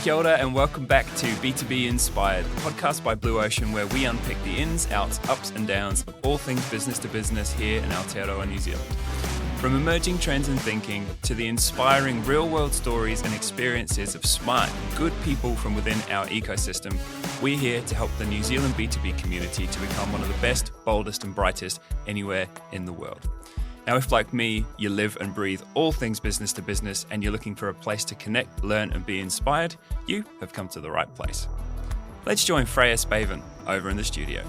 Kia ora and welcome back to B2B Inspired, the podcast by Blue Ocean where we unpick the ins, outs, ups and downs of all things business to business here in Aotearoa, New Zealand. From emerging trends and thinking to the inspiring real-world stories and experiences of smart, good people from within our ecosystem, we're here to help the New Zealand B2B community to become one of the best, boldest and brightest anywhere in the world. Now, if like me, you live and breathe all things business to business and you're looking for a place to connect, learn and be inspired, you have come to the right place. Let's join Freya Spaven over in the studio.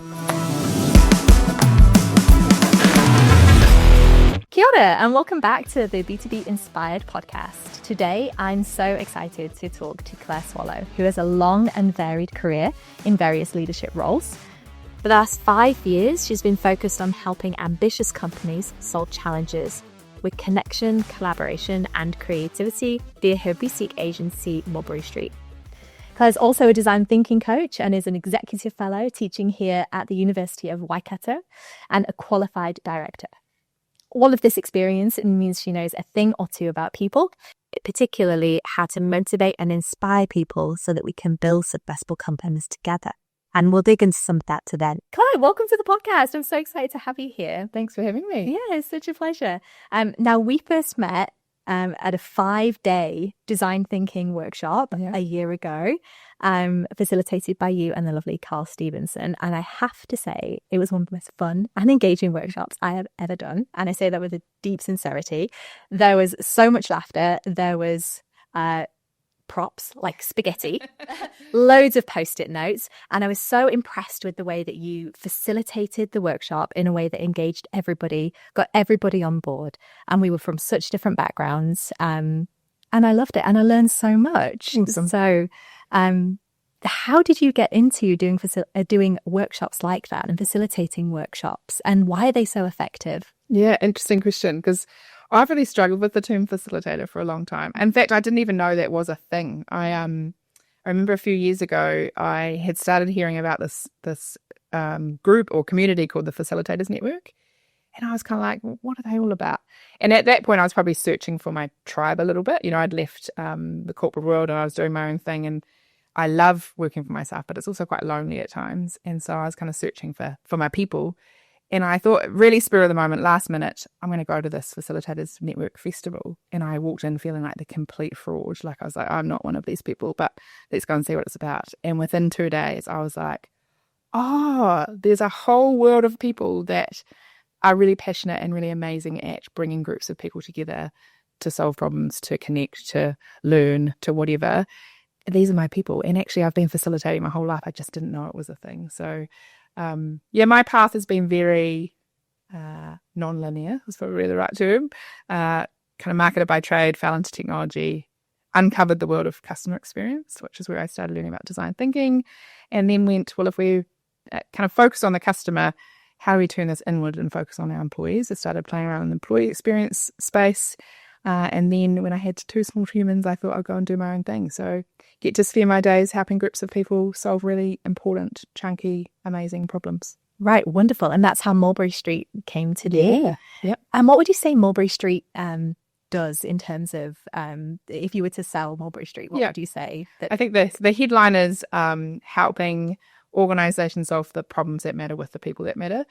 Kia ora and welcome back to the B2B Inspired podcast. Today, I'm so excited to talk to Clare Swallow, who has a long and varied career in various leadership roles. For the last 5 years, she's been focused on helping ambitious companies solve challenges with connection, collaboration, and creativity via her boutique agency, Mulberry Street. Claire's also a design thinking coach and is an executive fellow teaching here at the University of Waikato and a qualified director. All of this experience means she knows a thing or two about people, particularly how to motivate and inspire people so that we can build successful companies together. And we'll dig into some of that today. Claire, welcome to the podcast. I'm so excited to have you here. Thanks for having me. Yeah, it's such a pleasure. Now, we first met at a 5-day design thinking workshop a year ago, facilitated by you and the lovely Carl Stevenson. And I have to say, it was one of the most fun and engaging workshops I have ever done. And I say that with a deep sincerity. There was so much laughter. There was props like spaghetti, loads of post-it notes, and I was so impressed with the way that you facilitated the workshop in a way that engaged everybody, got everybody on board, and we were from such different backgrounds, and I loved it and I learned so much. Awesome. So how did you get into doing workshops like that and facilitating workshops, and why are they so effective? Yeah, interesting question, because I've really struggled with the term facilitator for a long time. In fact, I didn't even know that was a thing. I remember a few years ago, I had started hearing about this group or community called the Facilitators Network. And I was kind of like, well, what are they all about? And at that point, I was probably searching for my tribe a little bit. You know, I'd left the corporate world and I was doing my own thing. And I love working for myself, but it's also quite lonely at times. And so I was kind of searching for my people. And I thought, really spur of the moment, last minute, I'm going to go to this Facilitators Network festival. And I walked in feeling like the complete fraud. Like I was like, I'm not one of these people, but let's go and see what it's about. And within 2 days, I was like, oh, there's a whole world of people that are really passionate and really amazing at bringing groups of people together to solve problems, to connect, to learn, to whatever. These are my people. And actually, I've been facilitating my whole life. I just didn't know it was a thing. So my path has been very non-linear, is probably the right term. Kind of marketed by trade, fell into technology, uncovered the world of customer experience, which is where I started learning about design thinking, and then went, well, if we kind of focus on the customer, how do we turn this inward and focus on our employees? I started playing around in the employee experience space. And then when I had 2 small humans, I thought I'd go and do my own thing. So get to spend my days helping groups of people solve really important, chunky, amazing problems. Right, wonderful. And that's how Mulberry Street came to be. Yeah. Yep. And what would you say Mulberry Street does in terms of, if you were to sell Mulberry Street, what would you say? I think the headline is helping organisations solve the problems that matter with the people that matter.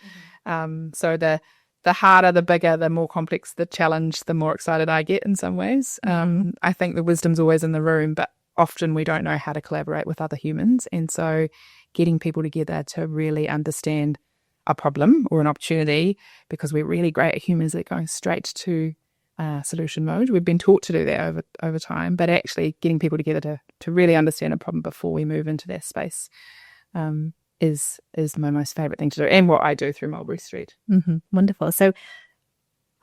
Mm-hmm. So the harder, the bigger, the more complex the challenge, the more excited I get in some ways. I think the wisdom's always in the room, but often we don't know how to collaborate with other humans. And so getting people together to really understand a problem or an opportunity, because we're really great at humans at going straight to solution mode. We've been taught to do that over time, but actually getting people together to really understand a problem before we move into that space is my most favourite thing to do, and what I do through Mulberry Street. Mm-hmm. Wonderful. So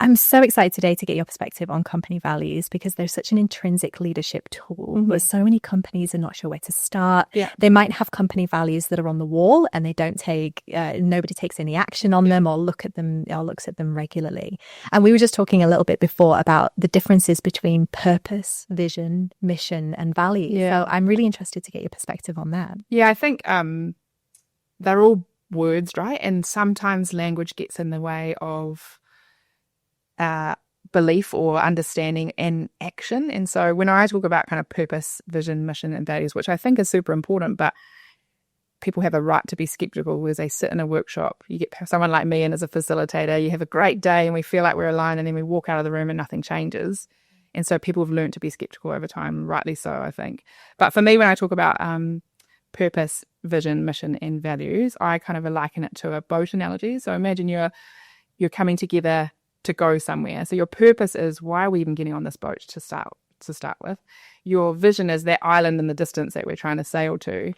I'm so excited today to get your perspective on company values, because they're such an intrinsic leadership tool. Mm-hmm. But so many companies are not sure where to start. Yeah. They might have company values that are on the wall and they don't take, nobody takes any action on them or looks at them regularly. And we were just talking a little bit before about the differences between purpose, vision, mission and values. Yeah. So I'm really interested to get your perspective on that. Yeah, I think they're all words, right? And sometimes language gets in the way of belief or understanding and action. And so when I talk about kind of purpose, vision, mission, and values, which I think is super important, but people have a right to be skeptical as they sit in a workshop. You get someone like me in as a facilitator, you have a great day and we feel like we're aligned, and then we walk out of the room and nothing changes. And so people have learned to be skeptical over time, rightly so, I think. But for me, when I talk about purpose, vision, mission, and values, I kind of liken it to a boat analogy. So imagine you're coming together to go somewhere. So your purpose is, why are we even getting on this boat to start with? Your vision is that island in the distance that we're trying to sail to.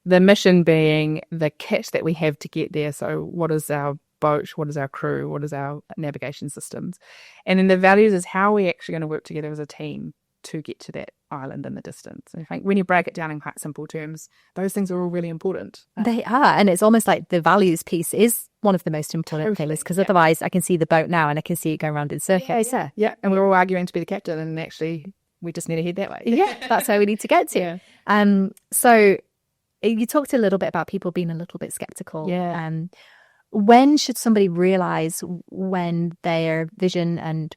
The mission being the kit that we have to get there. So what is our boat? What is our crew? What is our navigation systems? And then the values is how we're actually going to work together as a team to get to that island in the distance. And I think when you break it down in quite simple terms, those things are all really important. They are. And it's almost like the values piece is one of the most important things, because otherwise I can see the boat now and I can see it going around in circles. Yeah. And we're all arguing to be the captain, and actually we just need to head that way. Yeah, that's where we need to get to. So you talked a little bit about people being a little bit skeptical. Yeah. When should somebody realize when their vision and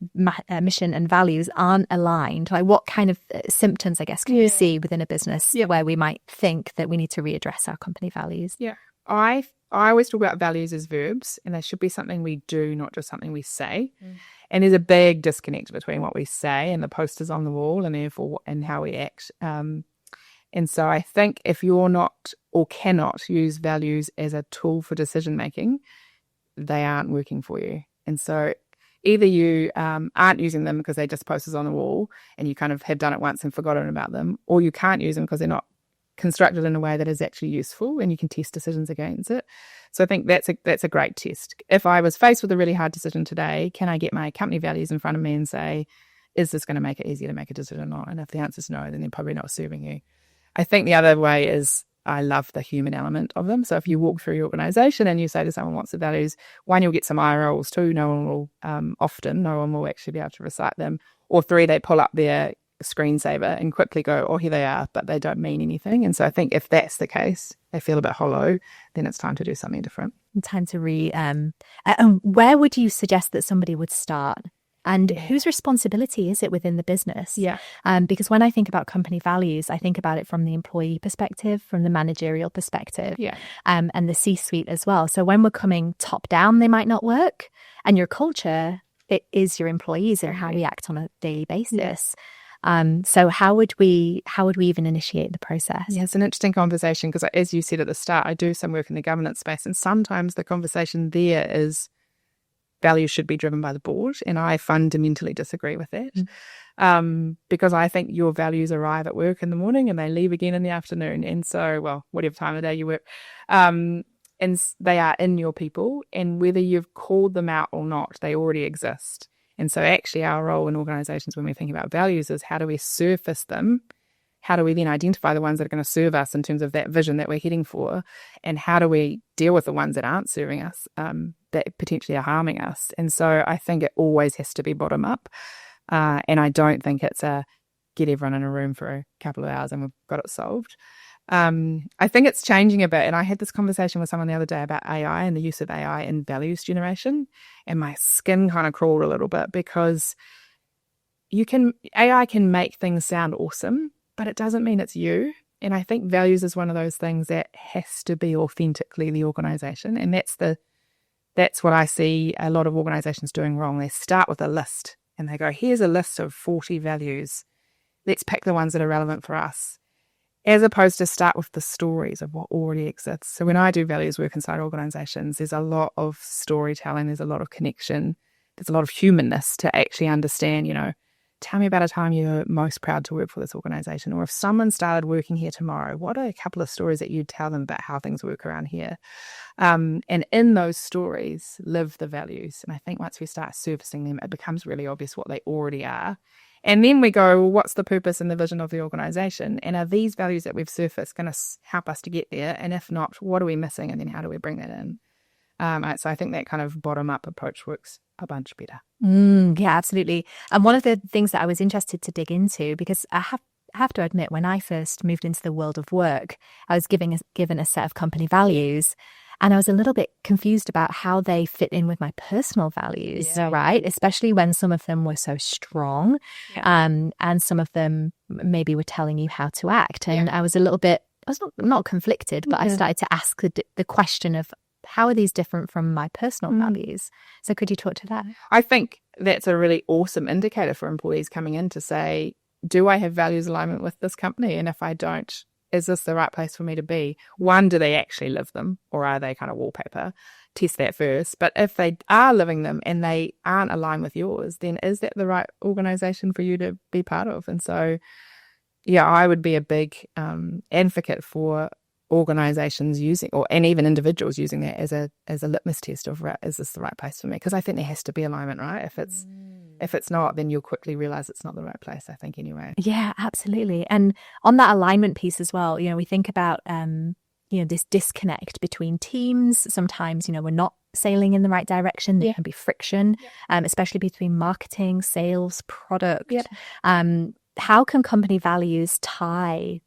mission and values aren't aligned? Like, what kind of symptoms, I guess, can you see within a business where we might think that we need to readdress our company values? Yeah. I always talk about values as verbs, and they should be something we do, not just something we say. And there's a big disconnect between what we say and the posters on the wall, and therefore and how we act. And so I think if you're not or cannot use values as a tool for decision making, they aren't working for you. And so either you aren't using them because they're just posters on the wall and you kind of have done it once and forgotten about them, or you can't use them because they're not constructed in a way that is actually useful and you can test decisions against it. So I think that's a great test. If I was faced with a really hard decision today, can I get my company values in front of me and say, is this going to make it easier to make a decision or not? And if the answer is no, then they're probably not serving you. I think the other way is, I love the human element of them. So if you walk through your organisation and you say to someone, what's the values? One, you'll get some eye rolls. Two, no one will actually be able to recite them. Or three, they pull up their screensaver and quickly go, oh, here they are, but they don't mean anything. And so I think if that's the case, they feel a bit hollow, then it's time to do something different. Time to where would you suggest that somebody would start? And whose responsibility is it within the business? Yeah. Because when I think about company values, I think about it from the employee perspective, from the managerial perspective, and the C-suite as well. So when we're coming top down, they might not work. And your culture, it is your employees and how we act on a daily basis. So how would we even initiate the process? Yeah, it's an interesting conversation because, as you said at the start, I do some work in the governance space, and sometimes the conversation there is values should be driven by the board, and I fundamentally disagree with that. Because I think your values arrive at work in the morning and they leave again in the afternoon, and so, well, whatever time of day you work, and they are in your people, and whether you've called them out or not, they already exist. And so actually our role in organisations when we think about values is, how do we surface them? How do we then identify the ones that are going to serve us in terms of that vision that we're heading for? And how do we deal with the ones that aren't serving us, that potentially are harming us? And so I think it always has to be bottom up. And I don't think it's a get everyone in a room for a couple of hours and we've got it solved. I think it's changing a bit. And I had this conversation with someone the other day about AI and the use of AI in values generation. And my skin kind of crawled a little bit, because AI can make things sound awesome, but it doesn't mean it's you. And I think values is one of those things that has to be authentically the organisation. And that's what I see a lot of organisations doing wrong. They start with a list and they go, here's a list of 40 values. Let's pick the ones that are relevant for us, as opposed to start with the stories of what already exists. So when I do values work inside organisations, there's a lot of storytelling, there's a lot of connection, there's a lot of humanness to actually understand, tell me about a time you're most proud to work for this organisation. Or if someone started working here tomorrow, what are a couple of stories that you'd tell them about how things work around here? And in those stories, live the values. And I think once we start surfacing them, it becomes really obvious what they already are. And then we go, well, what's the purpose and the vision of the organisation? And are these values that we've surfaced going to help us to get there? And if not, what are we missing? And then how do we bring that in? So I think that kind of bottom-up approach works a bunch better. Yeah, absolutely. And one of the things that I was interested to dig into, because I have to admit, when I first moved into the world of work, I was given a set of company values. And I was a little bit confused about how they fit in with my personal values, right? Especially when some of them were so strong, and some of them maybe were telling you how to act. And I was not conflicted, but I started to ask the question of, how are these different from my personal values? So could you talk to that? I think that's a really awesome indicator for employees coming in to say, do I have values alignment with this company? And if I don't, is this the right place for me to be? One, do they actually live them, or are they kind of wallpaper? Test that first. But if they are living them and they aren't aligned with yours, then is that the right organisation for you to be part of? And so, I would be a big advocate for organisations using, and even individuals using that as a litmus test of, is this the right place for me? Because I think there has to be alignment, right? If it's not, then you'll quickly realise it's not the right place, I think, anyway. Yeah, absolutely. And on that alignment piece as well, we think about this disconnect between teams. Sometimes, we're not sailing in the right direction. There can be friction, especially between marketing, sales, product. How can company values tie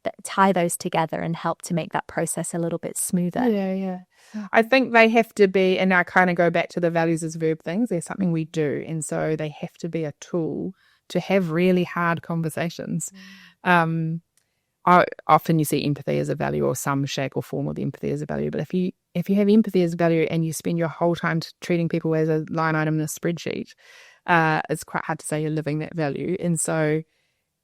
those together and help to make that process a little bit smoother? I think they have to be, and I kind of go back to the values as verb things. They're something we do, and so they have to be a tool to have really hard conversations. Often you see empathy as a value, or some shape or form of empathy as a value. But if you have empathy as a value and you spend your whole time treating people as a line item in a spreadsheet, it's quite hard to say you're living that value. And so,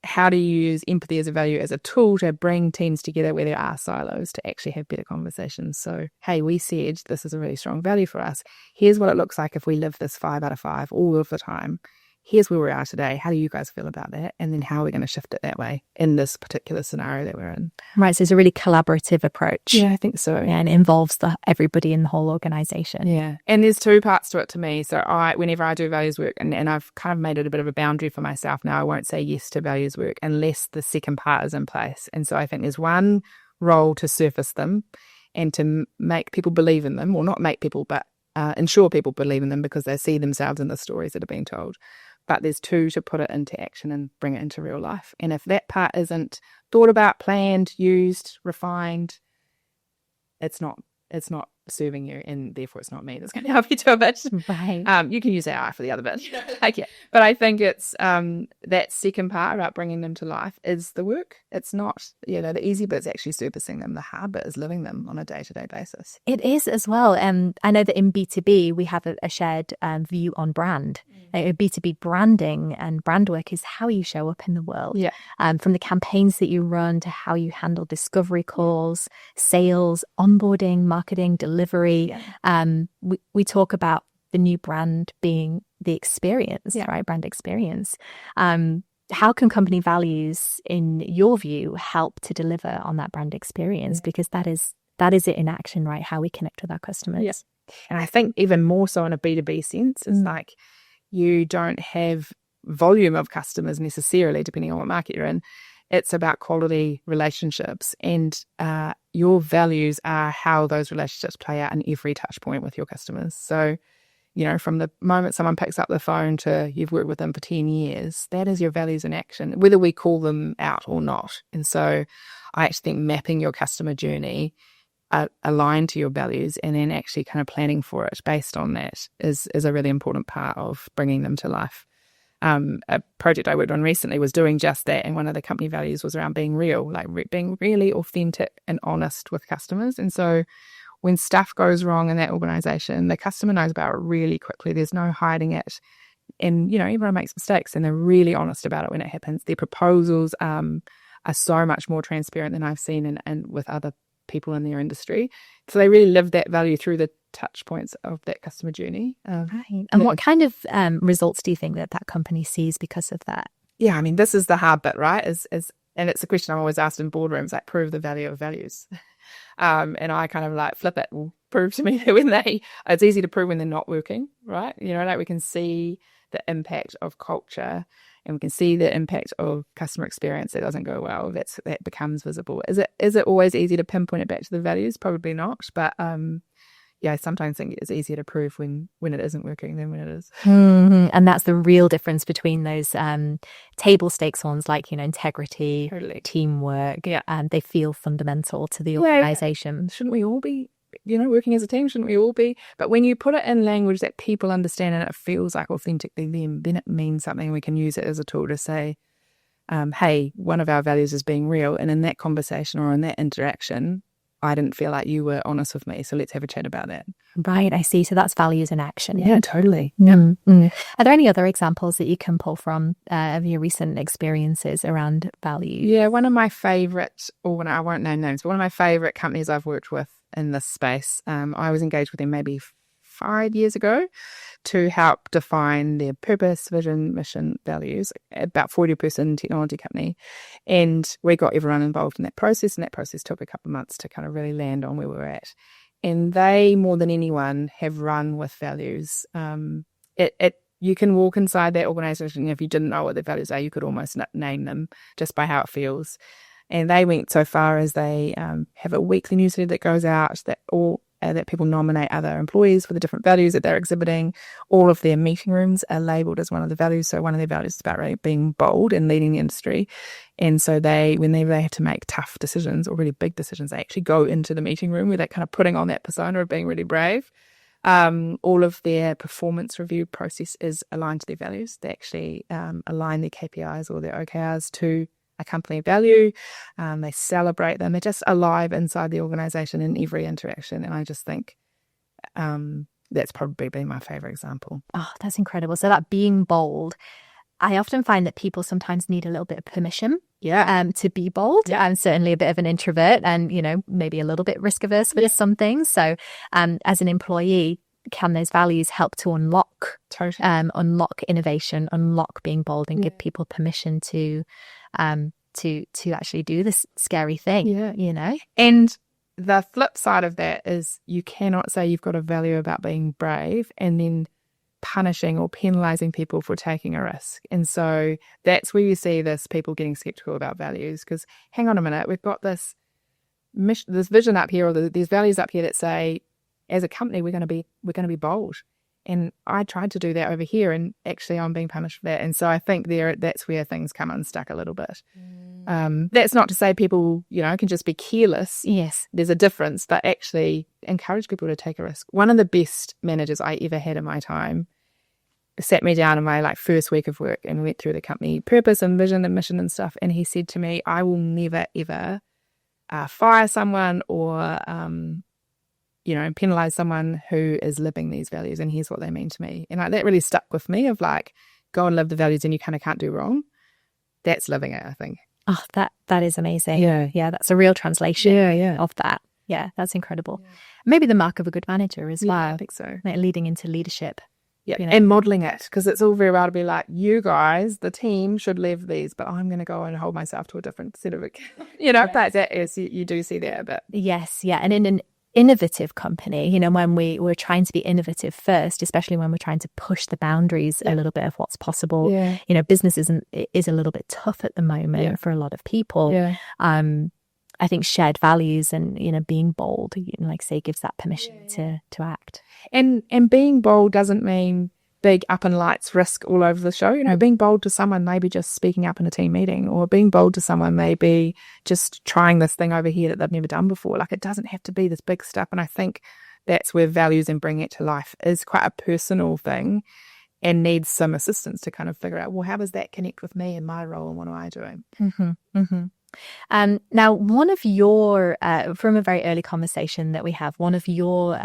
how do you use empathy as a value as a tool to bring teams together where there are silos to actually have better conversations? So, hey, we said this is a really strong value for us. Here's what it looks like if we live this 5 out of 5 all of the time. Here's where we are today. How do you guys feel about that? And then how are we going to shift it that way in this particular scenario that we're in? Right. So it's a really collaborative approach. Yeah, I think so. And it involves everybody in the whole organisation. Yeah. And there's two parts to it to me. So whenever I do values work, and I've kind of made it a bit of a boundary for myself now, I won't say yes to values work unless the second part is in place. And so I think there's one role to surface them and to make people believe in them, or not make people, but ensure people believe in them because they see themselves in the stories that are being told. But there's two to put it into action and bring it into real life. And if that part isn't thought about, planned, used, refined, it's not serving you, and therefore it's not me that's going to help you do it. Right. You can use AI for the other bit. But I think it's that second part about bringing them to life is the work. It's not, the easy bit's actually surfacing them. The hard bit is living them on a day-to-day basis. It is as well. I know that in B2B, we have a shared view on brand. B2B branding and brand work is how you show up in the world. From the campaigns that you run to how you handle discovery calls, sales, onboarding, marketing, delivery. We talk about the new brand being the experience, right? Brand experience. How can company values, in your view, help to deliver on that brand experience? Because that is it in action, right? How we connect with our customers. And I think even more so in a B2B sense, it's like you don't have volume of customers necessarily, depending on what market you're in. It's about quality relationships, and your values are how those relationships play out in every touch point with your customers. So, from the moment someone picks up the phone to you've worked with them for 10 years, that is your values in action, whether we call them out or not. And so I actually think mapping your customer journey aligned to your values and then actually kind of planning for it based on that is a really important part of bringing them to life. A project I worked on recently was doing just that, and one of the company values was around being real, like being really authentic and honest with customers. And so when stuff goes wrong in that organisation, the customer knows about it really quickly. There's no hiding it. And, everyone makes mistakes and they're really honest about it when it happens. Their proposals are so much more transparent than I've seen and with other people in their industry. So they really live that value through the touch points of that customer journey. Right. And what kind of results do you think that company sees because of that? Yeah, I mean, this is the hard bit, right? And it's a question I'm always asked in boardrooms, like, prove the value of values. And I kind of like flip it, well, prove to me that it's easy to prove when they're not working, right? We can see the impact of culture and we can see the impact of customer experience that doesn't go well. That becomes visible. Is it always easy to pinpoint it back to the values? Probably not. But I sometimes think it's easier to prove when it isn't working than when it is. Mm-hmm. And that's the real difference between those table stakes ones like, integrity, teamwork, and they feel fundamental to the organisation. Shouldn't we all be working as a team, shouldn't we all be? But when you put it in language that people understand and it feels like authentically them, then it means something. We can use it as a tool to say, hey, one of our values is being real. And in that conversation or in that interaction, I didn't feel like you were honest with me. So let's have a chat about that. Right, I see. So that's values in action. Yeah, totally. Mm-hmm. Are there any other examples that you can pull from of your recent experiences around values? Yeah, one of my favorite, I won't name names, but one of my favorite companies I've worked with in this space, I was engaged with them maybe 5 years ago to help define their purpose, vision, mission, values, about 40-person technology company. And we got everyone involved in that process, and that process took a couple of months to kind of really land on where we were at. And they, more than anyone, have run with values. You can walk inside that organisation, if you didn't know what their values are, you could almost name them just by how it feels. And they went so far as they have a weekly newsletter that goes out that people nominate other employees for the different values that they're exhibiting. All of their meeting rooms are labelled as one of the values. So one of their values is about really being bold and leading the industry. And so whenever they have to make tough decisions or really big decisions, they actually go into the meeting room where they're kind of putting on that persona of being really brave. All of their performance review process is aligned to their values. They actually align their KPIs or their OKRs to a company value. They celebrate them. They're just alive inside the organisation in every interaction. And I just think that's probably been my favourite example. Oh, that's incredible. So that being bold, I often find that people sometimes need a little bit of permission to be bold. Yeah. I'm certainly a bit of an introvert and, maybe a little bit risk averse with some things. So as an employee, can those values help to unlock innovation, unlock being bold, and give people permission to actually do this scary thing? And the flip side of that is you cannot say you've got a value about being brave and then punishing or penalizing people for taking a risk. And so that's where you see this people getting skeptical about values, because hang on a minute, we've got this vision up here, or these values up here that say, as a company, we're going to be bold. And I tried to do that over here, and actually I'm being punished for that. And so I think that's where things come unstuck a little bit. That's not to say people, can just be careless. Yes. There's a difference, but actually encourage people to take a risk. One of the best managers I ever had in my time sat me down in my first week of work and went through the company purpose and vision and mission and stuff. And he said to me, I will never, ever fire someone or penalize someone who is living these values, and here's what they mean to me. And that really stuck with me, of go and live the values and you kind of can't do wrong. That's living it, I think. Oh, that is amazing. Yeah, that's a real translation of that. Yeah, that's incredible. Yeah. Maybe the mark of a good manager as well. I think so. Leading into leadership. Yeah, and modelling it, because it's all very well to be like, you guys, the team should live these, but I'm going to go and hold myself to a different set of it. But that is, you do see that a bit. Yes, yeah. And in an innovative company, when we're trying to be innovative first, especially when we're trying to push the boundaries a little bit of what's possible. Business is a little bit tough at the moment for a lot of people. I think shared values and being bold, say, gives that permission to act. And being bold doesn't mean big up and lights risk all over the show. Being bold to someone maybe just speaking up in a team meeting, or being bold to someone maybe just trying this thing over here that they've never done before. It doesn't have to be this big stuff. And I think that's where values and bringing it to life is quite a personal thing and needs some assistance to kind of figure out, well, how does that connect with me and my role, and what am I doing? Now, one of your, from a very early conversation that we have, one of your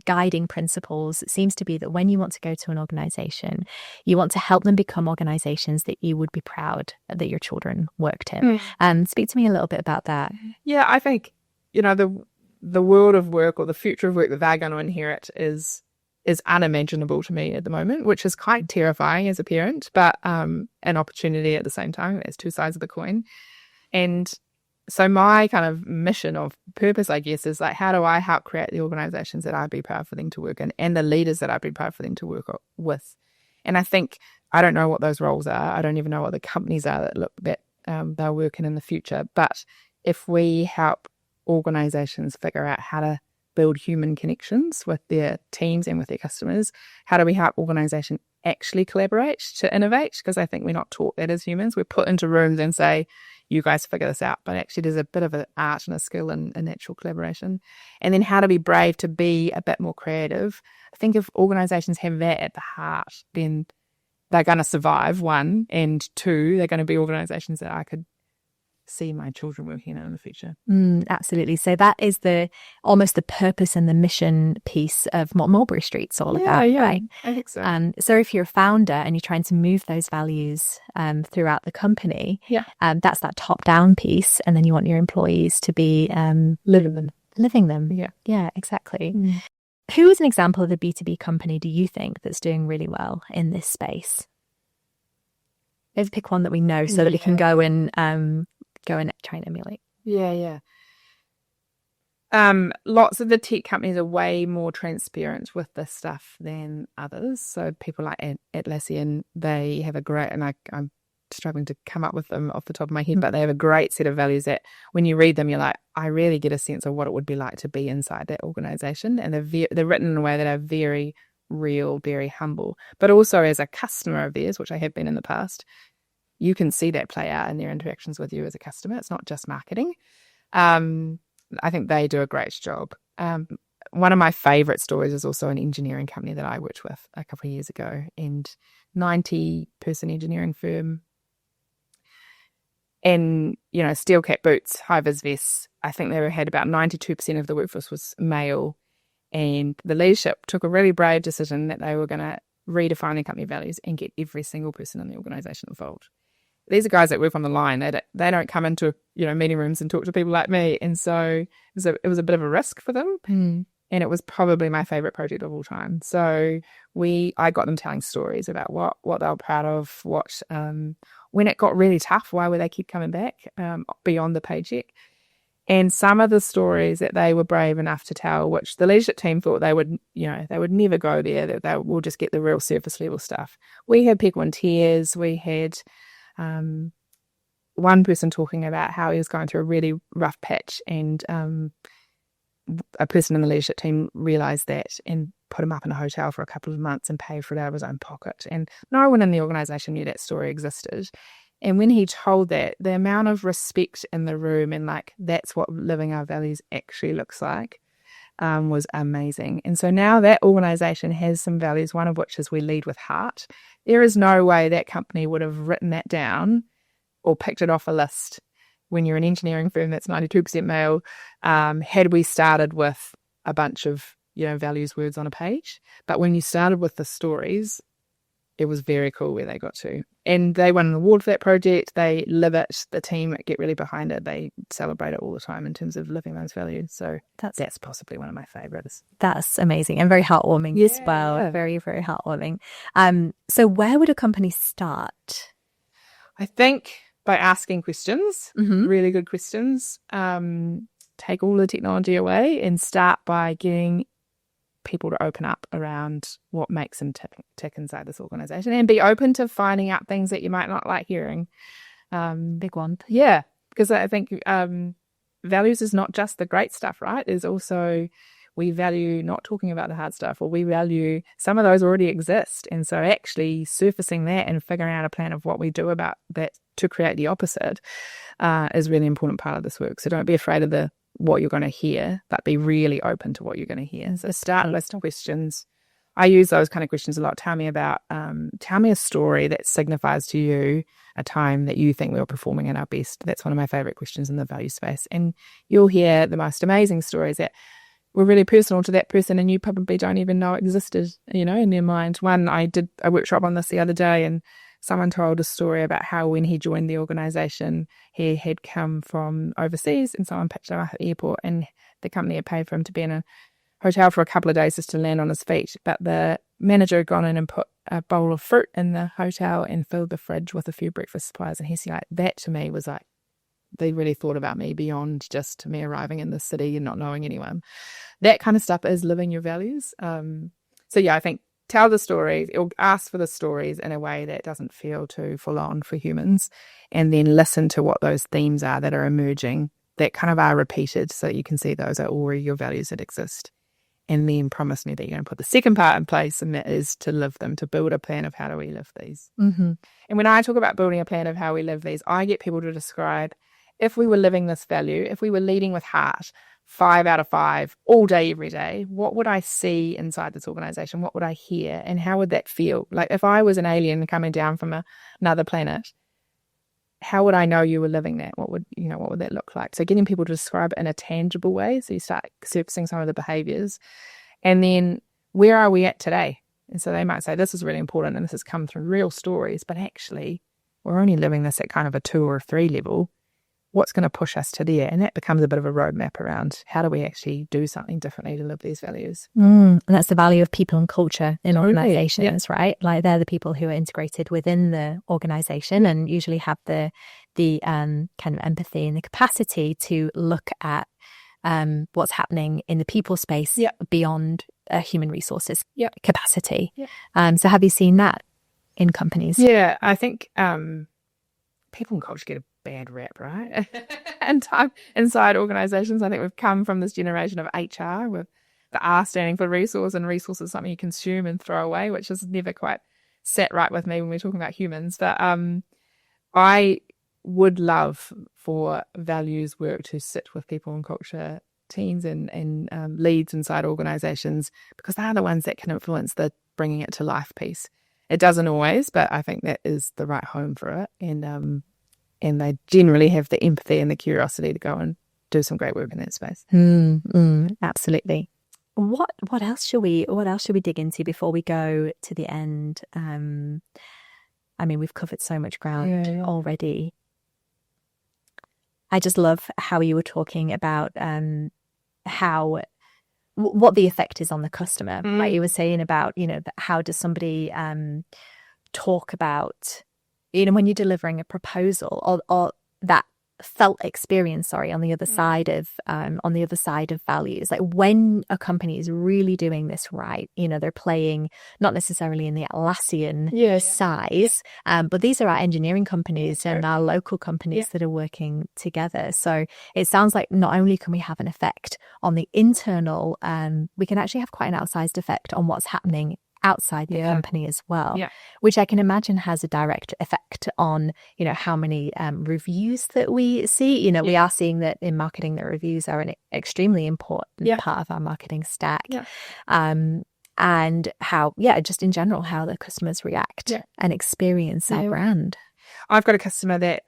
guiding principles seems to be that when you want to go to an organisation, you want to help them become organisations that you would be proud that your children worked in. Speak to me a little bit about that. Yeah, I think, the world of work, or the future of work that they're going to inherit is unimaginable to me at the moment, which is quite terrifying as a parent, but an opportunity at the same time. There's two sides of the coin. And so my kind of mission of purpose, I guess, is how do I help create the organisations that I'd be proud for them to work in, and the leaders that I'd be proud for them to work with. And I think, I don't know what those roles are. I don't even know what the companies are that they'll work in the future. But if we help organisations figure out how to build human connections with their teams and with their customers, how do we help organisations actually collaborate to innovate, because I think we're not taught that as humans. We're put into rooms and say, you guys figure this out. But actually there's a bit of an art and a skill in natural collaboration. And then how to be brave to be a bit more creative. I think if organisations have that at the heart, then they're going to survive, one, and two, they're going to be organisations that I could see my children working in the future. Absolutely. So that is almost the purpose and the mission piece of what Mulberry Street's all about, right? I think so. So if you're a founder and you're trying to move those values throughout the company, that's that top-down piece, and then you want your employees to be living them. Yeah, exactly. Who is an example of a B2B company do you think that's doing really well in this space? Let's pick one that we know so that we can go and try and emulate. Lots of the tech companies are way more transparent with this stuff than others. So people like Atlassian, they have a great, and I'm struggling to come up with them off the top of my head, but they have a great set of values that when you read them, you're like, I really get a sense of what it would be like to be inside that organization. And they're written in a way that are very real, very humble. But also as a customer of theirs, which I have been in the past, you can see that play out in their interactions with you as a customer. It's not just marketing. I think they do a great job. One of my favourite stories is also an engineering company that I worked with a couple of years ago, and 90-person engineering firm. And, steel cap boots, high-vis vests. I think they had about 92% of the workforce was male. And the leadership took a really brave decision that they were going to redefine their company values and get every single person in the organisation involved. These are guys that work on the line. They don't come into meeting rooms and talk to people like me, and so it was a bit of a risk for them. And it was probably my favourite project of all time. So I got them telling stories about what they were proud of, when it got really tough, why would they keep coming back beyond the paycheck, and some of the stories that they were brave enough to tell, which the leadership team thought they would never go there. That they will just get the real surface level stuff. We had people in tears. We had one person talking about how he was going through a really rough patch, and a person in the leadership team realised that and put him up in a hotel for a couple of months and paid for it out of his own pocket. And no one in the organisation knew that story existed. And when he told that, the amount of respect in the room and that's what living our values actually looks like was amazing. And so now that organisation has some values, one of which is we lead with heart. There is no way that company would have written that down or picked it off a list when you're an engineering firm that's 92% male, had we started with a bunch of values words on a page. But when you started with the stories, it was very cool where they got to. And they won an award for that project. They live it. The team get really behind it. They celebrate it all the time in terms of living those values. So that's possibly one of my favourites. That's amazing and very heartwarming as well. Very, very heartwarming. So where would a company start? I think by asking questions, really good questions. Take all the technology away and start by getting people to open up around what makes them tick inside this organisation, and be open to finding out things that you might not like hearing. Big one. Yeah, because I think values is not just the great stuff, right? There's also, we value not talking about the hard stuff, or we value some of those already exist. And so actually surfacing that and figuring out a plan of what we do about that to create the opposite is a really important part of this work. So don't be afraid of what you're going to hear, but be really open to what you're going to hear. So start listing questions. I use those kind of questions a lot. Tell me a story that signifies to you a time that you think we were performing at our best. That's one of my favorite questions in the value space. And you'll hear the most amazing stories that were really personal to that person, and you probably don't even know existed, in their mind. I did a workshop on this the other day, and someone told a story about how when he joined the organisation, he had come from overseas and someone picked him up at the airport, and the company had paid for him to be in a hotel for a couple of days just to land on his feet. But the manager had gone in and put a bowl of fruit in the hotel and filled the fridge with a few breakfast supplies. And he's like, that to me was like, they really thought about me beyond just me arriving in the city and not knowing anyone. That kind of stuff is living your values. So yeah, I think tell the stories, or ask for the stories in a way that doesn't feel too full on for humans, and then listen to what those themes are that are emerging, that kind of are repeated, so that you can see those are already your values that exist. and then promise me that you're going to put the second part in place, and that is to live them, to build a plan of how do we live these. Mm-hmm. And when I talk about building a plan of how we live these, I get people to describe, if we were living this value, if we were leading with heart, 5 out of 5, all day, every day, what would I see inside this organization? What would I hear? And how would that feel? Like if I was an alien coming down from another planet, how would I know you were living that? What would that look like? So getting people to describe it in a tangible way. So you start surfacing some of the behaviors. And then where are we at today? And so they might say, this is really important and this has come through real stories, but actually we're only living this at kind of a 2 or 3 level. What's going to push us to there? And that becomes a bit of a roadmap around how do we actually do something differently to live these values. And that's the value of people and culture in organizations, right? Like they're the people who are integrated within the organization and usually have the kind of empathy and the capacity to look at what's happening in the people space beyond human resources capacity. So have you seen that in companies? Yeah, I think people and culture get a bad rap, right? And time inside organizations, I think we've come from this generation of HR with the R standing for resource, and resource is something you consume and throw away, which has never quite sat right with me when we're talking about humans. But I would love for values work to sit with people and culture teams and leads inside organizations, because they're the ones that can influence the bringing it to life piece. It doesn't always, but I think that is the right home for it. And they generally have the empathy and the curiosity to go and do some great work in that space. Absolutely. What else should we dig into before we go to the end? I mean, we've covered so much ground already. I just love how you were talking about what the effect is on the customer. Like you were saying about, how does somebody talk about, when you're delivering a proposal or that felt experience, on the other side of values, like when a company is really doing this right, they're playing not necessarily in the Atlassian size, but these are our engineering companies and our local companies that are working together. So it sounds like not only can we have an effect on the internal, we can actually have quite an outsized effect on what's happening outside the company as well, which I can imagine has a direct effect on, how many reviews that we see. We are seeing that in marketing, that reviews are an extremely important part of our marketing stack. And how, just in general, how the customers react and experience our brand. I've got a customer that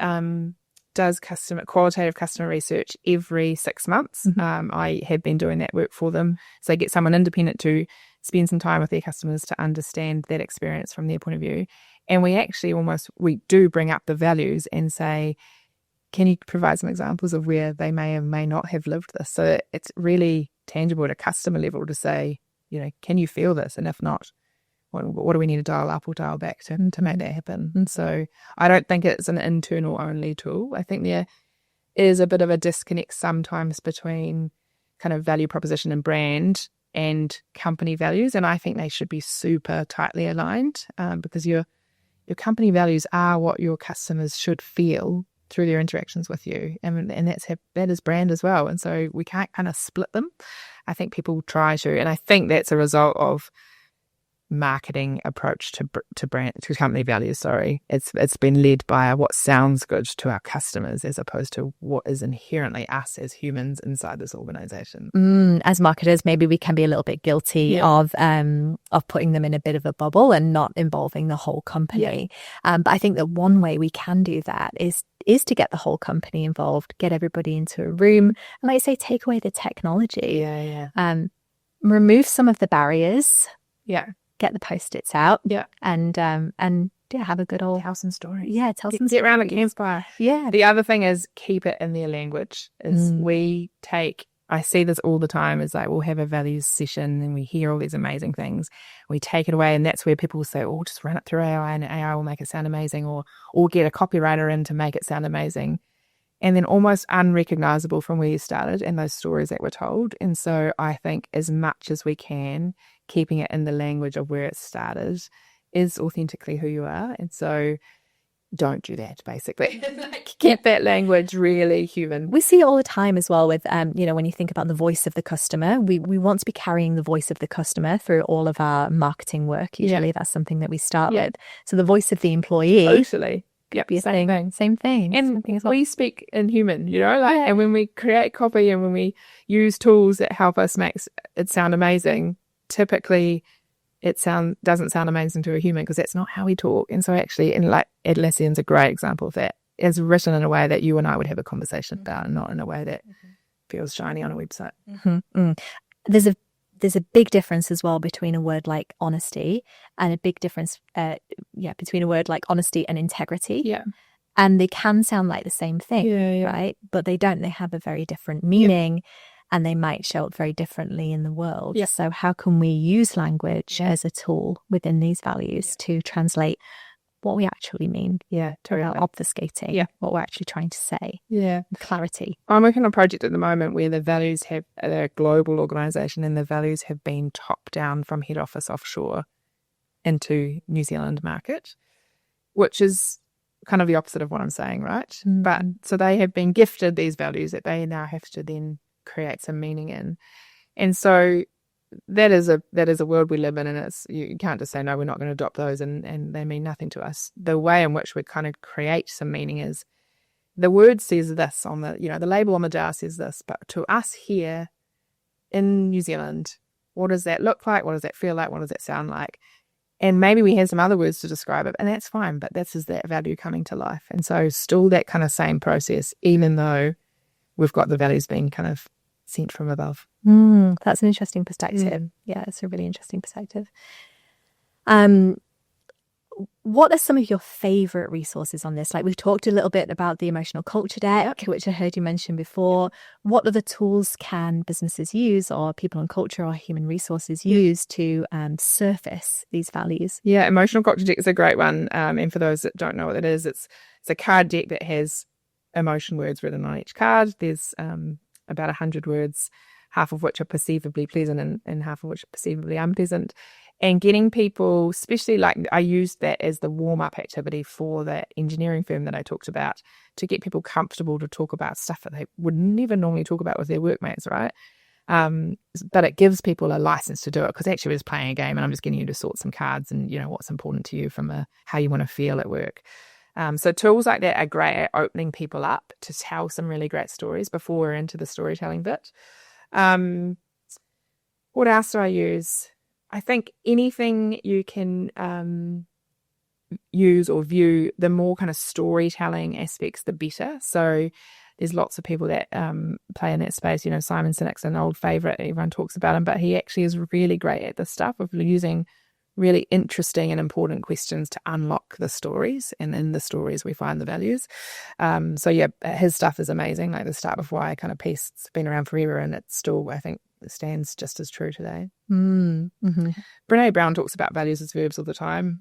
does qualitative customer research every 6 months. I have been doing that work for them. So they get someone independent to spend some time with their customers to understand that experience from their point of view. And we actually we do bring up the values and say, can you provide some examples of where they may or may not have lived this? So it's really tangible at a customer level to say, can you feel this? And if not, what do we need to dial up or dial back to make that happen? And so I don't think it's an internal only tool. I think there is a bit of a disconnect sometimes between kind of value proposition and brand and company values. And I think they should be super tightly aligned, because your company values are what your customers should feel through their interactions with you. And that is brand as well. And so we can't kind of split them. I think people try to, and I think that's a result of marketing approach to brand, to company values. It's been led by what sounds good to our customers as opposed to what is inherently us as humans inside this organization. As marketers, maybe we can be a little bit guilty of putting them in a bit of a bubble and not involving the whole company. But I think that one way we can do that is to get the whole company involved, get everybody into a room, and like you say, take away the technology. Remove some of the barriers. Get the Post-its out. And have a good old tell some stories. Tell some stories. Get around the campfire. The other thing is keep it in their language. I see this all the time, is like we'll have a values session and we hear all these amazing things. We take it away, and that's where people will say, just run it through AI and AI will make it sound amazing, or get a copywriter in to make it sound amazing. And then almost unrecognizable from where you started and those stories that were told. And so I think as much as we can, keeping it in the language of where it started is authentically who you are. And so don't do that, basically. Like, get that language really human. We see it all the time as well with, when you think about the voice of the customer, we want to be carrying the voice of the customer through all of our marketing work. Usually that's something that we start with. So the voice of the employee. Totally. Yep, same thing. Same thing. And we speak in human, and when we create copy and when we use tools that help us make it sound amazing, typically it doesn't sound amazing to a human because that's not how we talk. And so actually, and like Atlassian's a great example of that. It's written in a way that you and I would have a conversation about, and not in a way that feels shiny on a website. There's a big difference as well between a word like honesty and a big difference, between a word like honesty and integrity. Yeah. And they can sound like the same thing, right? But they don't. They have a very different meaning, and they might show up very differently in the world. Yeah. So how can we use language as a tool within these values to translate what we actually mean? Totally. Without obfuscating what we're actually trying to say. Clarity. I'm working on a project at the moment where the values they're a global organisation, and the values have been top down from head office offshore into New Zealand market, which is kind of the opposite of what I'm saying, right? But so they have been gifted these values that they now have to then create some meaning in. And so that is a world we live in, and you can't just say, no, we're not going to adopt those and they mean nothing to us. The way in which we kind of create some meaning is the word says this on the label on the jar says this, but to us here in New Zealand, what does that look like? What does that feel like? What does that sound like? And maybe we have some other words to describe it, and that's fine, but this is that value coming to life. And so still that kind of same process, even though we've got the values being kind of sent from above. That's an interesting perspective. Yeah, it's a really interesting perspective. What are some of your favorite resources on this? Like, we've talked a little bit about the emotional culture deck, which I heard you mention before. What other tools can businesses use, or people in culture or human resources use to surface these values? Yeah, emotional culture deck is a great one. And for those that don't know what it is, it's a card deck that has emotion words written on each card. There's about 100 words, half of which are perceivably pleasant and half of which are perceivably unpleasant. And getting people, especially like I used that as the warm-up activity for the engineering firm that I talked about, to get people comfortable to talk about stuff that they would never normally talk about with their workmates, right? But it gives people a license to do it, because actually we're just playing a game and I'm just getting you to sort some cards and, what's important to you from how you want to feel at work. So tools like that are great at opening people up to tell some really great stories before we're into the storytelling bit. What else do I use? I think anything you can use or view, the more kind of storytelling aspects, the better. So there's lots of people that play in that space. Simon Sinek's an old favourite. Everyone talks about him, but he actually is really great at this stuff of using really interesting and important questions to unlock the stories, and in the stories we find the values. His stuff is amazing. Like the Start With Why kind of piece, it's been around forever, and it's still, I think, stands just as true today. Brene Brown talks about values as verbs all the time,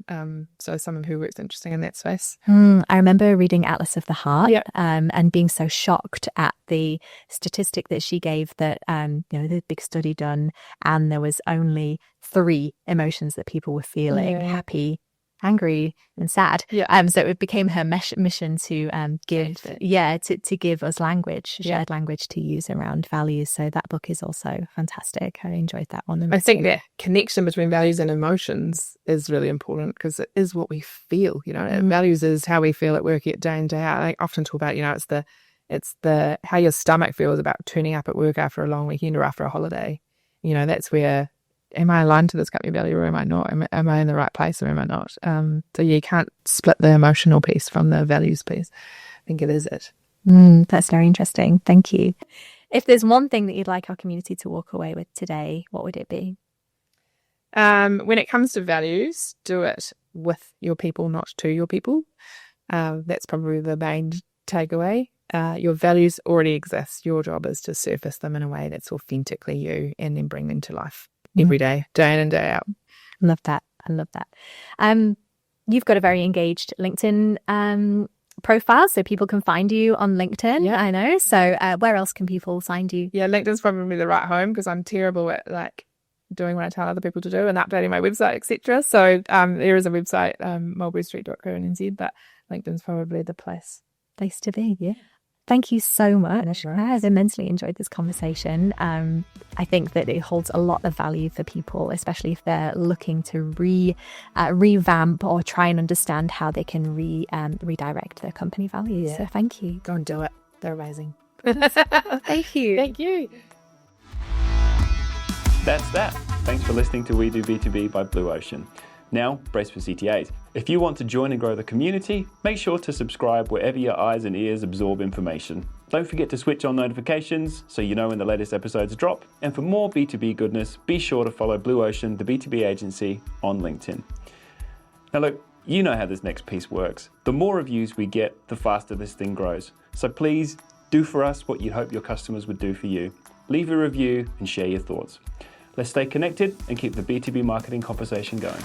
so some of her work's interesting in that space. I remember reading Atlas of the Heart and being so shocked at the statistic that she gave that the big study done, and there was only 3 emotions that people were feeling: happy, angry, and sad. So it became her mission to give us language, shared language to use around values. So that book is also fantastic. I enjoyed that one. I think that connection between values and emotions is really important, because it is what we feel. Values is how we feel at work day in, day out. I often talk about it's the how your stomach feels about turning up at work after a long weekend or after a holiday. That's where, am I aligned to this company value or am I not? Am I in the right place or am I not? So you can't split the emotional piece from the values piece. I think it is it. That's very interesting. Thank you. If there's one thing that you'd like our community to walk away with today, what would it be? When it comes to values, do it with your people, not to your people. That's probably the main takeaway. Your values already exist. Your job is to surface them in a way that's authentically you, and then bring them to life every day in and day out. I love that. You've got a very engaged LinkedIn profile, so people can find you on LinkedIn. I know. So where else can people find you? LinkedIn's probably the right home, because I'm terrible at doing what I tell other people to do and updating my website, etc. So there is a website, mulberrystreet.co.nz, but LinkedIn's probably the place to be. Yeah. Thank you so much. I've immensely enjoyed this conversation. I think that it holds a lot of value for people, especially if they're looking to revamp or try and understand how they can redirect their company values. Yeah. So thank you. Go and do it. They're amazing. Thank you. Thank you. That's that. Thanks for listening to We Do B2B by Blue Ocean. Now, brace for CTAs. If you want to join and grow the community, make sure to subscribe wherever your eyes and ears absorb information. Don't forget to switch on notifications so you know when the latest episodes drop. And for more B2B goodness, be sure to follow Blue Ocean, the B2B agency, on LinkedIn. Now look, you know how this next piece works. The more reviews we get, the faster this thing grows. So please do for us what you'd hope your customers would do for you. Leave a review and share your thoughts. Let's stay connected and keep the B2B marketing conversation going.